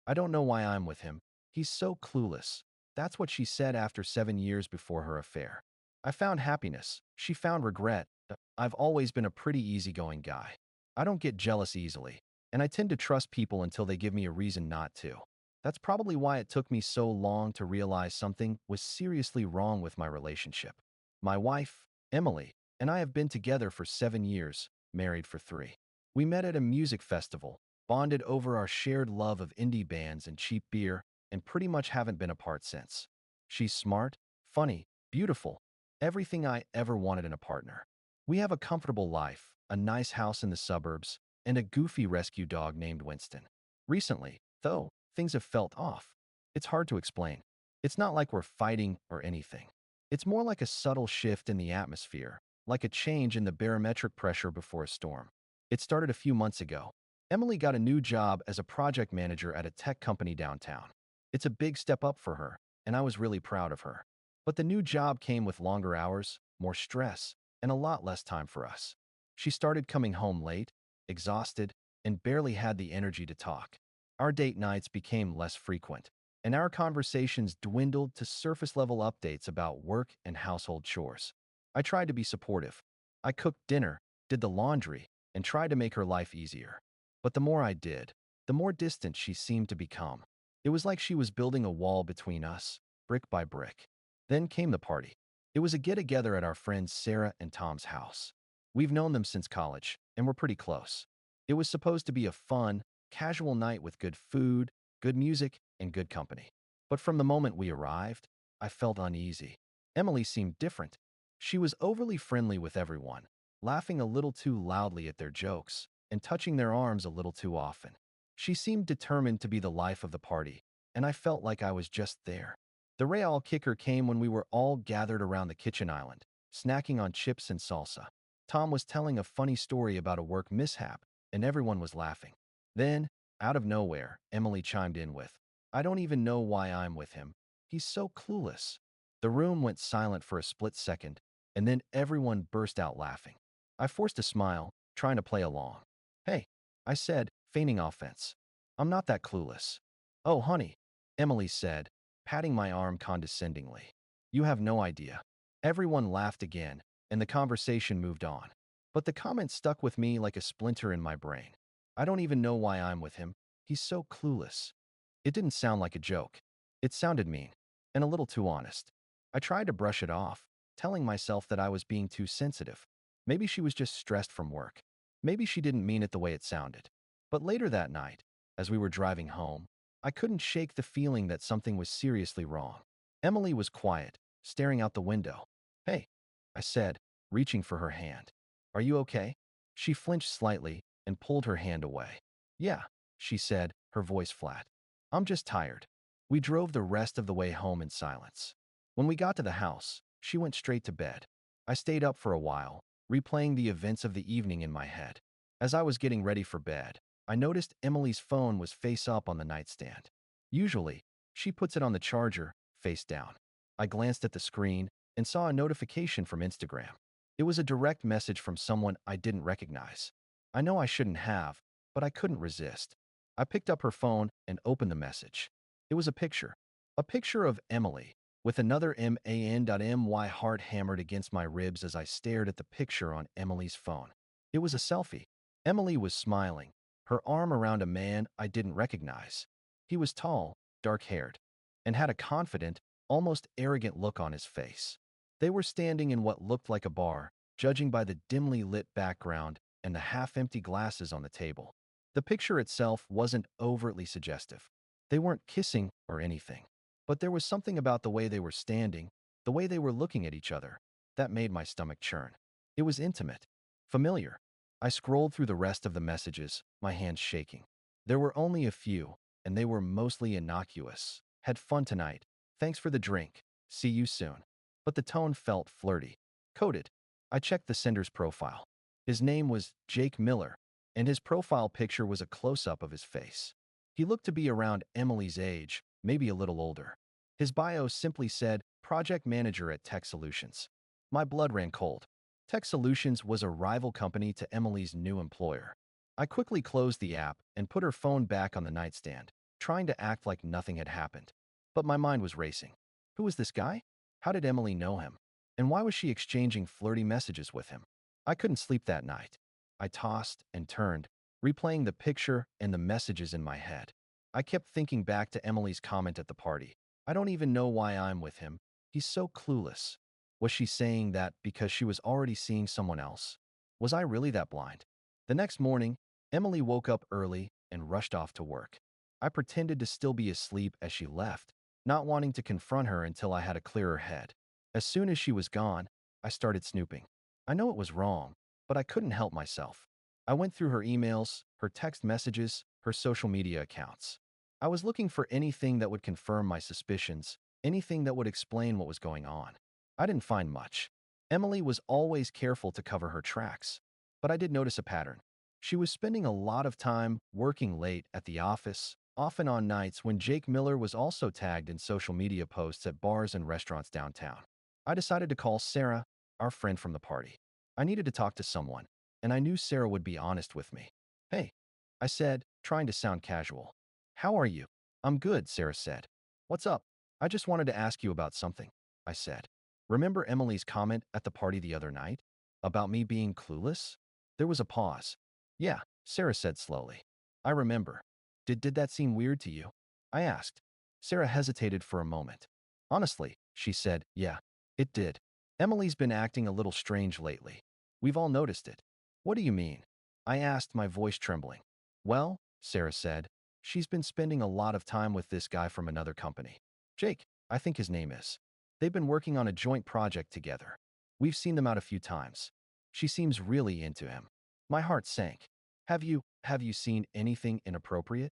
I don't know why I'm with him. He's so clueless. That's what she said after 7 years before her affair. I found happiness. She found regret. I've always been a pretty easygoing guy. I don't get jealous easily, and I tend to trust people until they give me a reason not to. That's probably why it took me so long to realize something was seriously wrong with my relationship. My wife, Emily, and I have been together for 7 years, married for 3. We met at a music festival, bonded over our shared love of indie bands and cheap beer, and pretty much haven't been apart since. She's smart, funny, beautiful, everything I ever wanted in a partner. We have a comfortable life, a nice house in the suburbs, and a goofy rescue dog named Winston. Recently, though, things have felt off. It's hard to explain. It's not like we're fighting or anything. It's more like a subtle shift in the atmosphere, like a change in the barometric pressure before a storm. It started a few months ago. Emily got a new job as a project manager at a tech company downtown. It's a big step up for her, and I was really proud of her. But the new job came with longer hours, more stress, and a lot less time for us. She started coming home late, exhausted, and barely had the energy to talk. Our date nights became less frequent, and our conversations dwindled to surface-level updates about work and household chores. I tried to be supportive. I cooked dinner, did the laundry, and tried to make her life easier. But the more I did, the more distant she seemed to become. It was like she was building a wall between us, brick by brick. Then came the party. It was a get-together at our friends Sarah and Tom's house. We've known them since college, and we're pretty close. It was supposed to be a fun, casual night with good food, good music, and good company. But from the moment we arrived, I felt uneasy. Emily seemed different. She was overly friendly with everyone, laughing a little too loudly at their jokes, and touching their arms a little too often. She seemed determined to be the life of the party, and I felt like I was just there. The real kicker came when we were all gathered around the kitchen island, snacking on chips and salsa. Tom was telling a funny story about a work mishap, and everyone was laughing. Then, out of nowhere, Emily chimed in with, "I don't even know why I'm with him. He's so clueless." The room went silent for a split second, and then everyone burst out laughing. I forced a smile, trying to play along. "Hey," I said, feigning offense. "I'm not that clueless." "Oh, honey," Emily said, patting my arm condescendingly. "You have no idea." Everyone laughed again, and the conversation moved on. But the comment stuck with me like a splinter in my brain. "I don't even know why I'm with him. He's so clueless." It didn't sound like a joke. It sounded mean, and a little too honest. I tried to brush it off, telling myself that I was being too sensitive. Maybe she was just stressed from work. Maybe she didn't mean it the way it sounded. But later that night, as we were driving home, I couldn't shake the feeling that something was seriously wrong. Emily was quiet, staring out the window. "Hey," I said, reaching for her hand. "Are you okay?" She flinched slightly and pulled her hand away. "Yeah," she said, her voice flat. "I'm just tired." We drove the rest of the way home in silence. When we got to the house, she went straight to bed. I stayed up for a while, replaying the events of the evening in my head. As I was getting ready for bed, I noticed Emily's phone was face up on the nightstand. Usually, she puts it on the charger, face down. I glanced at the screen and saw a notification from Instagram. It was a direct message from someone I didn't recognize. I know I shouldn't have, but I couldn't resist. I picked up her phone and opened the message. It was a picture. A picture of Emily, with another MAN.MY heart hammered against my ribs as I stared at the picture on Emily's phone. It was a selfie. Emily was smiling, her arm around a man I didn't recognize. He was tall, dark-haired, and had a confident, almost arrogant look on his face. They were standing in what looked like a bar, judging by the dimly lit background and the half-empty glasses on the table. The picture itself wasn't overtly suggestive. They weren't kissing or anything. But there was something about the way they were standing, the way they were looking at each other, that made my stomach churn. It was intimate, familiar. I scrolled through the rest of the messages, my hands shaking. There were only a few, and they were mostly innocuous. "Had fun tonight. Thanks for the drink. See you soon." But the tone felt flirty, coded. I checked the sender's profile. His name was Jake Miller, and his profile picture was a close-up of his face. He looked to be around Emily's age, maybe a little older. His bio simply said, "Project Manager at Tech Solutions." My blood ran cold. Tech Solutions was a rival company to Emily's new employer. I quickly closed the app and put her phone back on the nightstand, trying to act like nothing had happened. But my mind was racing. Who was this guy? How did Emily know him? And why was she exchanging flirty messages with him? I couldn't sleep that night. I tossed and turned, replaying the picture and the messages in my head. I kept thinking back to Emily's comment at the party. I don't even know why I'm with him. He's so clueless. Was she saying that because she was already seeing someone else? Was I really that blind? The next morning, Emily woke up early and rushed off to work. I pretended to still be asleep as she left, not wanting to confront her until I had a clearer head. As soon as she was gone, I started snooping. I know it was wrong, but I couldn't help myself. I went through her emails, her text messages, her social media accounts. I was looking for anything that would confirm my suspicions, anything that would explain what was going on. I didn't find much. Emily was always careful to cover her tracks, but I did notice a pattern. She was spending a lot of time working late at the office, often on nights when Jake Miller was also tagged in social media posts at bars and restaurants downtown. I decided to call Sarah, our friend from the party. I needed to talk to someone, and I knew Sarah would be honest with me. "Hey," I said, trying to sound casual. "How are you?" "I'm good," Sarah said. "What's up?" "I just wanted to ask you about something," I said. "Remember Emily's comment at the party the other night? About me being clueless?" There was a pause. "Yeah," Sarah said slowly. "I remember. Did that seem weird to you?" I asked. Sarah hesitated for a moment. "Honestly," she said, "yeah, it did. Emily's been acting a little strange lately. We've all noticed it." "What do you mean?" I asked, my voice trembling. "Well," Sarah said, "she's been spending a lot of time with this guy from another company. Jake, I think his name is. They've been working on a joint project together. We've seen them out a few times. She seems really into him." My heart sank. Have you seen anything inappropriate?"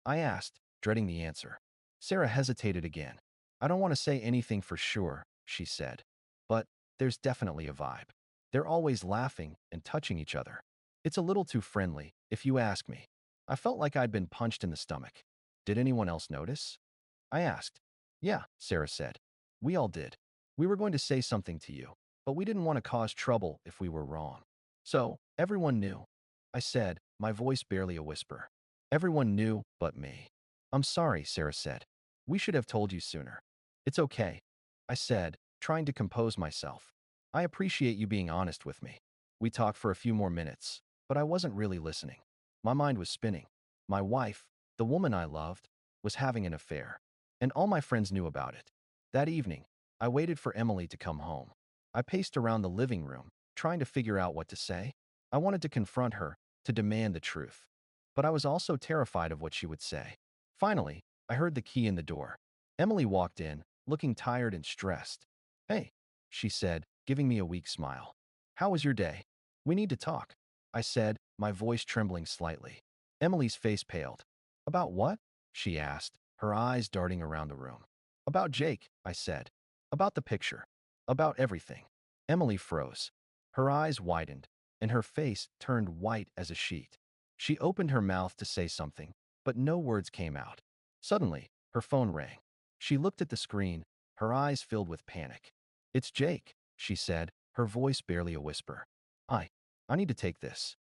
I asked, dreading the answer. Sarah hesitated again. "I don't want to say anything for sure," she said. "But there's definitely a vibe. They're always laughing and touching each other. It's a little too friendly, if you ask me." I felt like I'd been punched in the stomach. "Did anyone else notice?" I asked. "Yeah," Sarah said. "We all did. We were going to say something to you, but we didn't want to cause trouble if we were wrong. So, everyone knew," I said, my voice barely a whisper. "Everyone knew but me." "I'm sorry," Sarah said. "We should have told you sooner." "It's okay," I said, trying to compose myself. "I appreciate you being honest with me." We talked for a few more minutes, but I wasn't really listening. My mind was spinning. My wife, the woman I loved, was having an affair, and all my friends knew about it. That evening, I waited for Emily to come home. I paced around the living room, trying to figure out what to say. I wanted to confront her, to demand the truth. But I was also terrified of what she would say. Finally, I heard the key in the door. Emily walked in, looking tired and stressed. "Hey," she said, giving me a weak smile. "How was your day?" "We need to talk," I said, my voice trembling slightly. Emily's face paled. "About what?" she asked, her eyes darting around the room. "About Jake," I said. "About the picture. About everything." Emily froze. Her eyes widened, and her face turned white as a sheet. She opened her mouth to say something, but no words came out. Suddenly, her phone rang. She looked at the screen, her eyes filled with panic. "It's Jake," she said, her voice barely a whisper. I, I need to take this."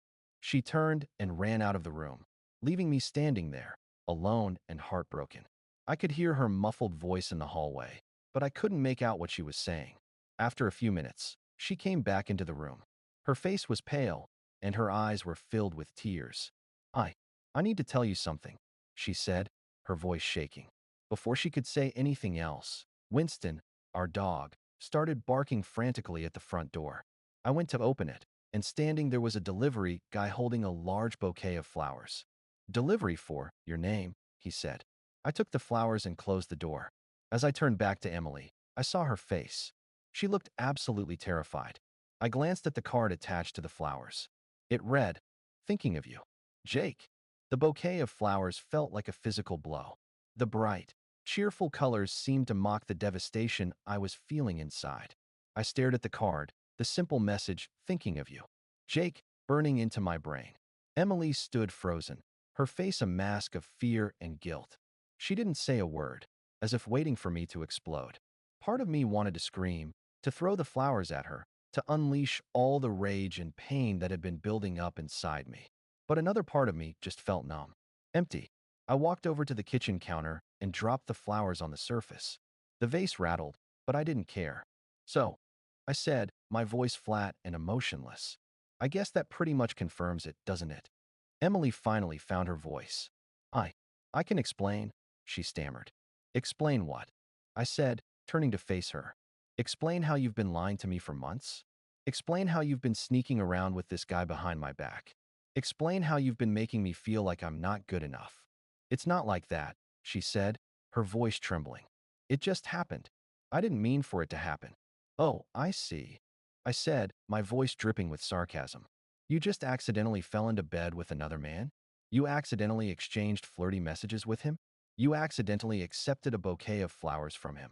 She turned and ran out of the room, leaving me standing there, alone and heartbroken. I could hear her muffled voice in the hallway, but I couldn't make out what she was saying. After a few minutes, she came back into the room. Her face was pale, and her eyes were filled with tears. I, I need to tell you something," she said, her voice shaking. Before she could say anything else, Winston, our dog, started barking frantically at the front door. I went to open it, and standing there was a delivery guy holding a large bouquet of flowers. "Delivery for your name," he said. I took the flowers and closed the door. As I turned back to Emily, I saw her face. She looked absolutely terrified. I glanced at the card attached to the flowers. It read, "Thinking of you, Jake." The bouquet of flowers felt like a physical blow. The bright, cheerful colors seemed to mock the devastation I was feeling inside. I stared at the card, the simple message, "Thinking of you, Jake," burning into my brain. Emily stood frozen, her face a mask of fear and guilt. She didn't say a word, as if waiting for me to explode. Part of me wanted to scream, to throw the flowers at her, to unleash all the rage and pain that had been building up inside me. But another part of me just felt numb, empty. I walked over to the kitchen counter and dropped the flowers on the surface. The vase rattled, but I didn't care. So, I said, my voice flat and emotionless. I guess that pretty much confirms it, doesn't it? Emily finally found her voice. I, I can explain, she stammered. Explain what? I said, turning to face her. Explain how you've been lying to me for months? Explain how you've been sneaking around with this guy behind my back. Explain how you've been making me feel like I'm not good enough. It's not like that, she said, her voice trembling. It just happened. I didn't mean for it to happen. Oh, I see. I said, my voice dripping with sarcasm. You just accidentally fell into bed with another man? You accidentally exchanged flirty messages with him? You accidentally accepted a bouquet of flowers from him?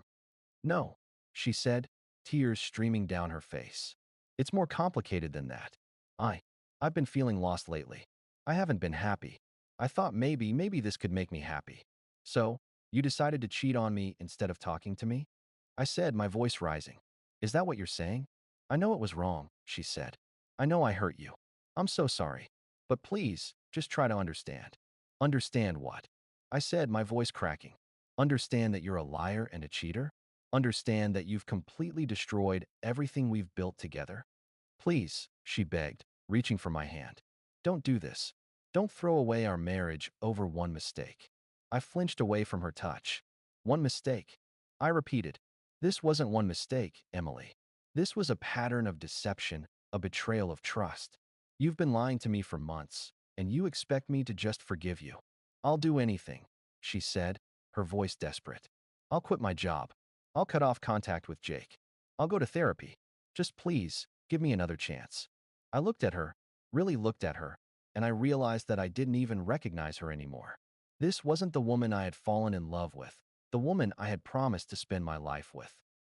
No, she said, tears streaming down her face. It's more complicated than that. I, I've been feeling lost lately. I haven't been happy. I thought maybe this could make me happy. So, you decided to cheat on me instead of talking to me? I said, my voice rising. Is that what you're saying? I know it was wrong, she said. I know I hurt you. I'm so sorry. But please, just try to understand. Understand what? I said, my voice cracking. Understand that you're a liar and a cheater? Understand that you've completely destroyed everything we've built together? Please, she begged, reaching for my hand. Don't do this. Don't throw away our marriage over one mistake. I flinched away from her touch. One mistake. I repeated. This wasn't one mistake, Emily. This was a pattern of deception, a betrayal of trust. You've been lying to me for months, and you expect me to just forgive you. I'll do anything, she said, her voice desperate. I'll quit my job. I'll cut off contact with Jake. I'll go to therapy. Just please, give me another chance. I looked at her, really looked at her, and I realized that I didn't even recognize her anymore. This wasn't the woman I had fallen in love with, the woman I had promised to spend my life with.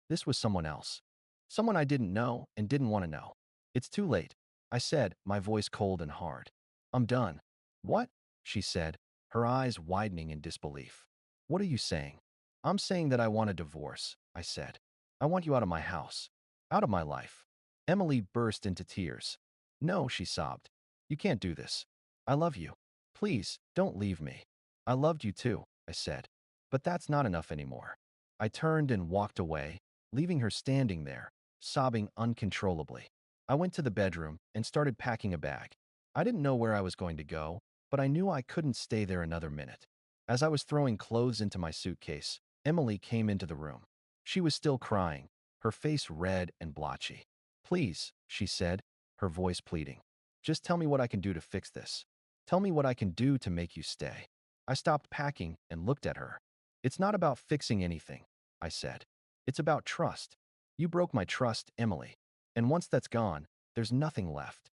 This was someone else. Someone I didn't know and didn't want to know. It's too late, I said, my voice cold and hard. I'm done. What? She said, her eyes widening in disbelief. What are you saying? I'm saying that I want a divorce, I said. I want you out of my house, out of my life. Emily burst into tears. No, she sobbed. You can't do this. I love you. Please, don't leave me. I loved you too, I said. But that's not enough anymore. I turned and walked away, leaving her standing there, sobbing uncontrollably. I went to the bedroom and started packing a bag. I didn't know where I was going to go, but I knew I couldn't stay there another minute. As I was throwing clothes into my suitcase, Emily came into the room. She was still crying, her face red and blotchy. Please, she said, her voice pleading. Just tell me what I can do to fix this. Tell me what I can do to make you stay. I stopped packing and looked at her. It's not about fixing anything, I said. It's about trust. You broke my trust, Emily. And once that's gone, there's nothing left.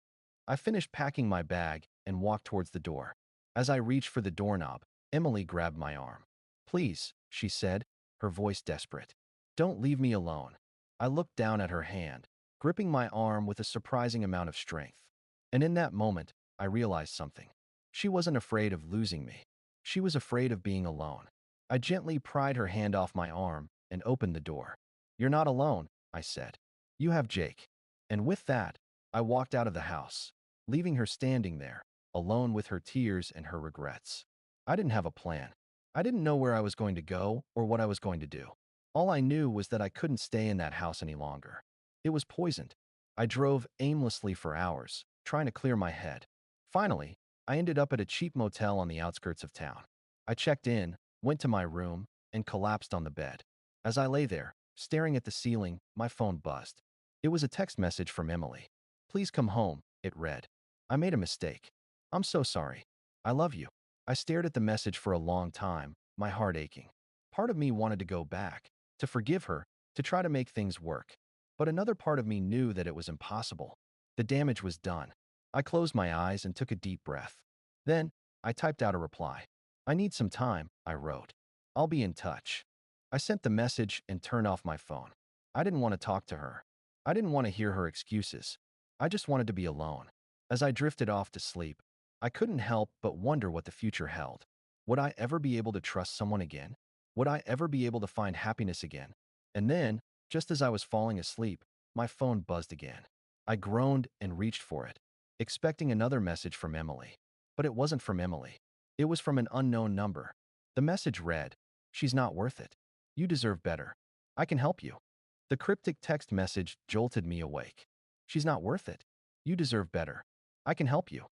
I finished packing my bag and walked towards the door. As I reached for the doorknob, Emily grabbed my arm. Please, she said, her voice desperate. Don't leave me alone. I looked down at her hand, gripping my arm with a surprising amount of strength. And in that moment, I realized something. She wasn't afraid of losing me. She was afraid of being alone. I gently pried her hand off my arm and opened the door. You're not alone, I said. You have Jake. And with that, I walked out of the house, leaving her standing there, alone with her tears and her regrets. I didn't have a plan. I didn't know where I was going to go or what I was going to do. All I knew was that I couldn't stay in that house any longer. It was poisoned. I drove aimlessly for hours, trying to clear my head. Finally, I ended up at a cheap motel on the outskirts of town. I checked in, went to my room, and collapsed on the bed. As I lay there, staring at the ceiling, my phone buzzed. It was a text message from Emily. Please come home, it read. I made a mistake. I'm so sorry. I love you. I stared at the message for a long time, my heart aching. Part of me wanted to go back, to forgive her, to try to make things work. But another part of me knew that it was impossible. The damage was done. I closed my eyes and took a deep breath. Then, I typed out a reply. I need some time, I wrote. I'll be in touch. I sent the message and turned off my phone. I didn't want to talk to her. I didn't want to hear her excuses. I just wanted to be alone. As I drifted off to sleep, I couldn't help but wonder what the future held. Would I ever be able to trust someone again? Would I ever be able to find happiness again? And then, just as I was falling asleep, my phone buzzed again. I groaned and reached for it, expecting another message from Emily. But it wasn't from Emily. It was from an unknown number. The message read, "She's not worth it. You deserve better. I can help you." The cryptic text message jolted me awake. "She's not worth it. You deserve better. I can help you."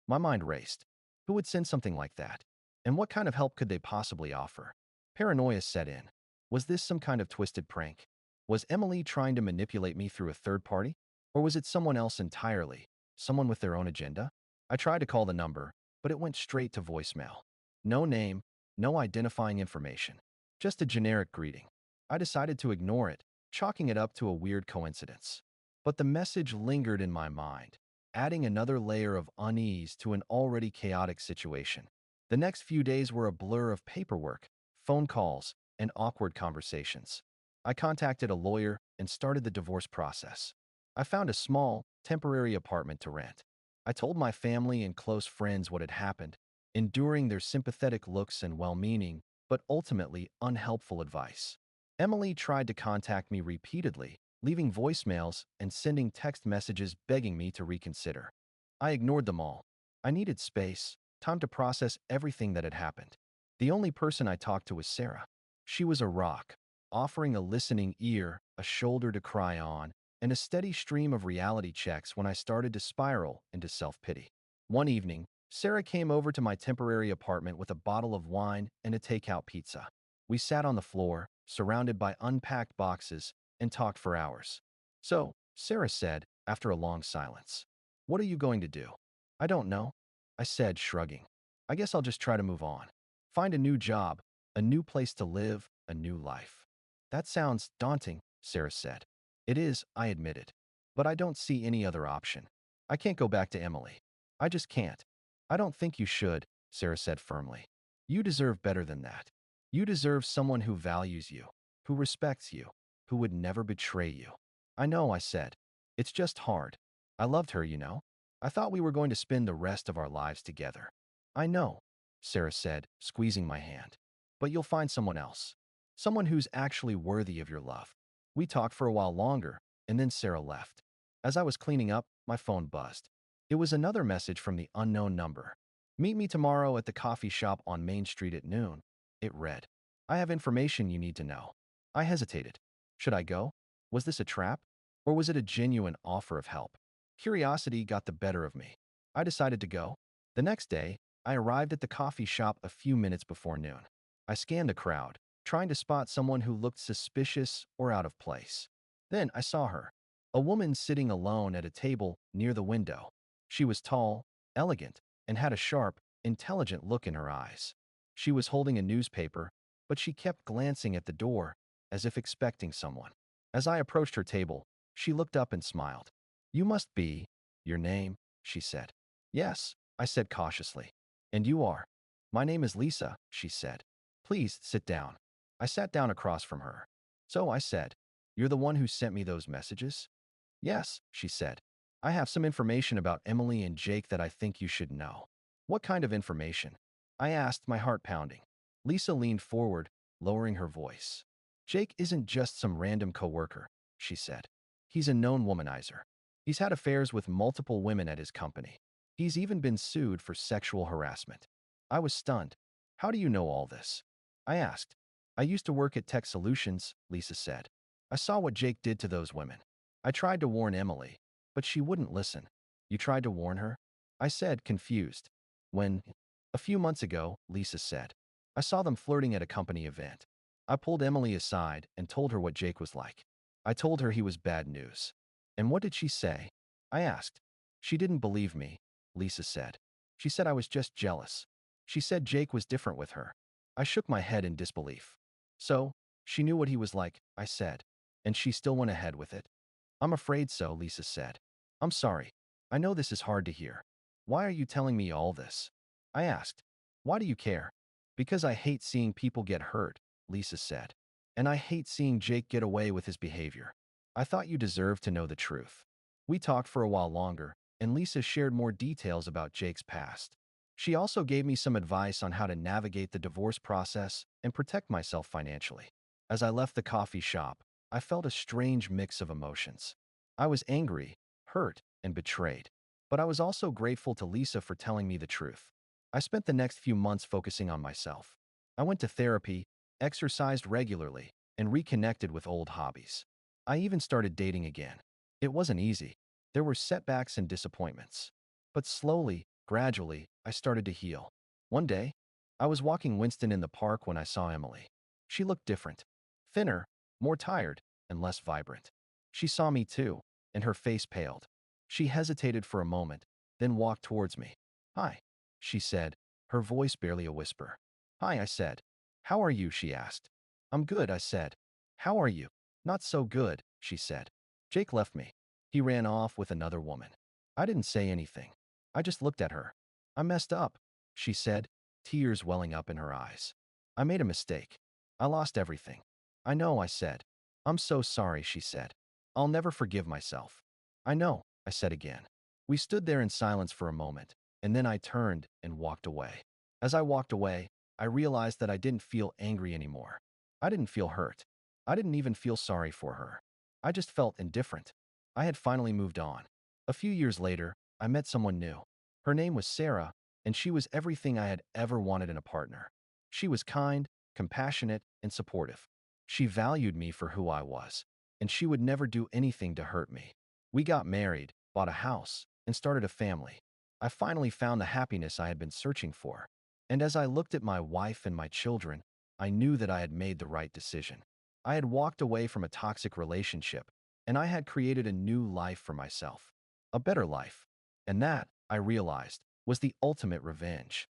My mind raced. Who would send something like that? And what kind of help could they possibly offer? Paranoia set in. Was this some kind of twisted prank? Was Emily trying to manipulate me through a third party? Or was it someone else entirely? Someone with their own agenda? I tried to call the number, but it went straight to voicemail. No name, no identifying information. Just a generic greeting. I decided to ignore it, chalking it up to a weird coincidence. But the message lingered in my mind, adding another layer of unease to an already chaotic situation. The next few days were a blur of paperwork, phone calls, and awkward conversations. I contacted a lawyer and started the divorce process. I found a small, temporary apartment to rent. I told my family and close friends what had happened, enduring their sympathetic looks and well-meaning, but ultimately unhelpful advice. Emily tried to contact me repeatedly, leaving voicemails and sending text messages begging me to reconsider. I ignored them all. I needed space, time to process everything that had happened. The only person I talked to was Sarah. She was a rock, offering a listening ear, a shoulder to cry on, and a steady stream of reality checks when I started to spiral into self-pity. One evening, Sarah came over to my temporary apartment with a bottle of wine and a takeout pizza. We sat on the floor, surrounded by unpacked boxes, and talked for hours. "So," Sarah said, after a long silence, "what are you going to do?" "I don't know," I said, shrugging. "I guess I'll just try to move on. Find a new job, a new place to live, a new life." "That sounds daunting," Sarah said. "It is," I admitted. "But I don't see any other option. I can't go back to Emily. I just can't." "I don't think you should," Sarah said firmly. "You deserve better than that. You deserve someone who values you, who respects you, who would never betray you." "I know," I said. "It's just hard. I loved her, you know. I thought we were going to spend the rest of our lives together." "I know," Sarah said, squeezing my hand. "But you'll find someone else. Someone who's actually worthy of your love." We talked for a while longer, and then Sarah left. As I was cleaning up, my phone buzzed. It was another message from the unknown number. "Meet me tomorrow at the coffee shop on Main Street at noon." It read, "I have information you need to know." I hesitated. Should I go? Was this a trap? Or was it a genuine offer of help? Curiosity got the better of me. I decided to go. The next day, I arrived at the coffee shop a few minutes before noon. I scanned the crowd, trying to spot someone who looked suspicious or out of place. Then I saw her, a woman sitting alone at a table near the window. She was tall, elegant, and had a sharp, intelligent look in her eyes. She was holding a newspaper, but she kept glancing at the door, as if expecting someone. As I approached her table, she looked up and smiled. "You must be, your name," she said. "Yes," I said cautiously. "And you are?" "My name is Lisa," she said. "Please sit down." I sat down across from her. "So," I said, "you're the one who sent me those messages?" "Yes," she said. "I have some information about Emily and Jake that I think you should know." "What kind of information?" I asked, my heart pounding. Lisa leaned forward, lowering her voice. "Jake isn't just some random coworker," she said. "He's a known womanizer. He's had affairs with multiple women at his company. He's even been sued for sexual harassment." I was stunned. "How do you know all this?" I asked. "I used to work at Tech Solutions," Lisa said. "I saw what Jake did to those women. I tried to warn Emily, but she wouldn't listen." "You tried to warn her?" I said, confused. "When?" "A few months ago," Lisa said. "I saw them flirting at a company event. I pulled Emily aside and told her what Jake was like. I told her he was bad news." "And what did she say?" I asked. "She didn't believe me," Lisa said. "She said I was just jealous. She said Jake was different with her." I shook my head in disbelief. "So, she knew what he was like," I said, "and she still went ahead with it?" "I'm afraid so," Lisa said. "I'm sorry. I know this is hard to hear. Why are you telling me all this?" I asked. "Why do you care?" "Because I hate seeing people get hurt," Lisa said. "And I hate seeing Jake get away with his behavior. I thought you deserved to know the truth." We talked for a while longer, and Lisa shared more details about Jake's past. She also gave me some advice on how to navigate the divorce process and protect myself financially. As I left the coffee shop, I felt a strange mix of emotions. I was angry, hurt, and betrayed. But I was also grateful to Lisa for telling me the truth. I spent the next few months focusing on myself. I went to therapy, exercised regularly, and reconnected with old hobbies. I even started dating again. It wasn't easy. There were setbacks and disappointments. But slowly, gradually, I started to heal. One day, I was walking Winston in the park when I saw Emily. She looked different, thinner, more tired, and less vibrant. She saw me too, and her face paled. She hesitated for a moment, then walked towards me. "Hi," she said, her voice barely a whisper. "Hi," I said. "How are you?" she asked. "I'm good," I said. "How are you?" "Not so good," she said. "Jake left me. He ran off with another woman." I didn't say anything. I just looked at her. "I messed up," she said, tears welling up in her eyes. "I made a mistake. I lost everything." "I know," I said. "I'm so sorry," she said. "I'll never forgive myself." "I know," I said again. We stood there in silence for a moment, and then I turned and walked away. As I walked away, I realized that I didn't feel angry anymore. I didn't feel hurt. I didn't even feel sorry for her. I just felt indifferent. I had finally moved on. A few years later, I met someone new. Her name was Sarah, and she was everything I had ever wanted in a partner. She was kind, compassionate, and supportive. She valued me for who I was, and she would never do anything to hurt me. We got married, bought a house, and started a family. I finally found the happiness I had been searching for. And as I looked at my wife and my children, I knew that I had made the right decision. I had walked away from a toxic relationship, and I had created a new life for myself. A better life. And that, I realized, was the ultimate revenge.